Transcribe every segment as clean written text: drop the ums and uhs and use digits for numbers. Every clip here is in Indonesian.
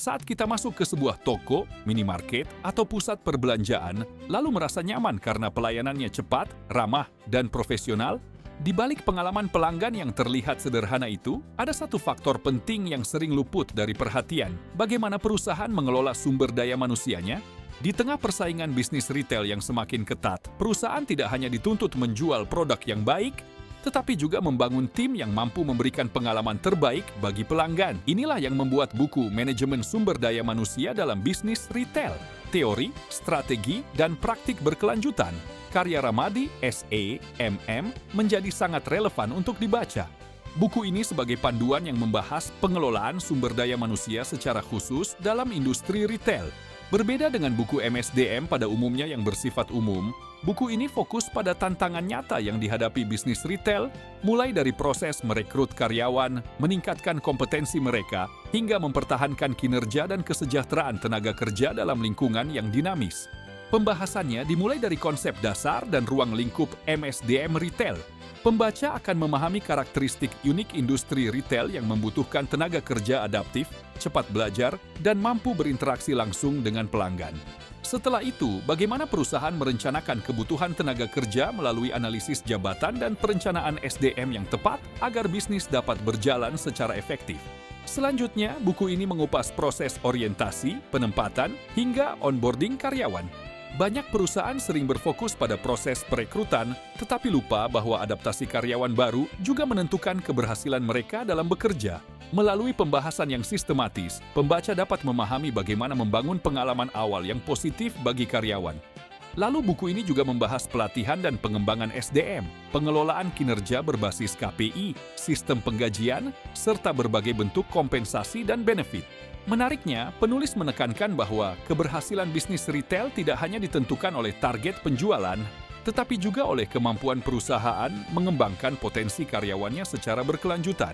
Saat kita masuk ke sebuah toko, minimarket, atau pusat perbelanjaan, lalu merasa nyaman karena pelayanannya cepat, ramah, dan profesional, di balik pengalaman pelanggan yang terlihat sederhana itu, ada satu faktor penting yang sering luput dari perhatian. Bagaimana perusahaan mengelola sumber daya manusianya? Di tengah persaingan bisnis retail yang semakin ketat, perusahaan tidak hanya dituntut menjual produk yang baik, tetapi juga membangun tim yang mampu memberikan pengalaman terbaik bagi pelanggan. Inilah yang membuat buku Manajemen Sumber Daya Manusia dalam Bisnis Retail, Teori, Strategi, dan Praktik Berkelanjutan, karya Ramadi, S.E.M.M. menjadi sangat relevan untuk dibaca. Buku ini sebagai panduan yang membahas pengelolaan sumber daya manusia secara khusus dalam industri retail. Berbeda dengan buku MSDM pada umumnya yang bersifat umum, buku ini fokus pada tantangan nyata yang dihadapi bisnis retail, mulai dari proses merekrut karyawan, meningkatkan kompetensi mereka, hingga mempertahankan kinerja dan kesejahteraan tenaga kerja dalam lingkungan yang dinamis. Pembahasannya dimulai dari konsep dasar dan ruang lingkup MSDM Retail. Pembaca akan memahami karakteristik unik industri retail yang membutuhkan tenaga kerja adaptif, cepat belajar, dan mampu berinteraksi langsung dengan pelanggan. Setelah itu, bagaimana perusahaan merencanakan kebutuhan tenaga kerja melalui analisis jabatan dan perencanaan SDM yang tepat agar bisnis dapat berjalan secara efektif. Selanjutnya, buku ini mengupas proses orientasi, penempatan, hingga onboarding karyawan. Banyak perusahaan sering berfokus pada proses perekrutan, tetapi lupa bahwa adaptasi karyawan baru juga menentukan keberhasilan mereka dalam bekerja. Melalui pembahasan yang sistematis, pembaca dapat memahami bagaimana membangun pengalaman awal yang positif bagi karyawan. Lalu buku ini juga membahas pelatihan dan pengembangan SDM, pengelolaan kinerja berbasis KPI, sistem penggajian, serta berbagai bentuk kompensasi dan benefit. Menariknya, penulis menekankan bahwa keberhasilan bisnis retail tidak hanya ditentukan oleh target penjualan, tetapi juga oleh kemampuan perusahaan mengembangkan potensi karyawannya secara berkelanjutan.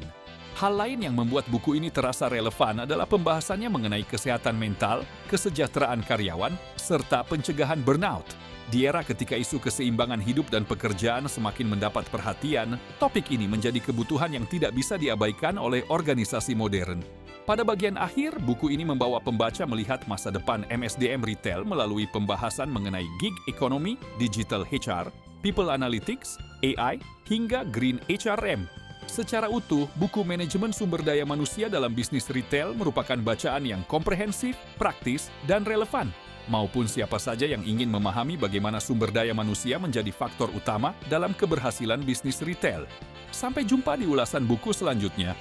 Hal lain yang membuat buku ini terasa relevan adalah pembahasannya mengenai kesehatan mental, kesejahteraan karyawan, serta pencegahan burnout. Di era ketika isu keseimbangan hidup dan pekerjaan semakin mendapat perhatian, topik ini menjadi kebutuhan yang tidak bisa diabaikan oleh organisasi modern. Pada bagian akhir, buku ini membawa pembaca melihat masa depan MSDM Retail melalui pembahasan mengenai gig economy, digital HR, people analytics, AI, hingga green HRM. Secara utuh, buku Manajemen Sumber Daya Manusia dalam Bisnis Retail merupakan bacaan yang komprehensif, praktis, dan relevan. Maupun siapa saja yang ingin memahami bagaimana sumber daya manusia menjadi faktor utama dalam keberhasilan bisnis retail. Sampai jumpa di ulasan buku selanjutnya.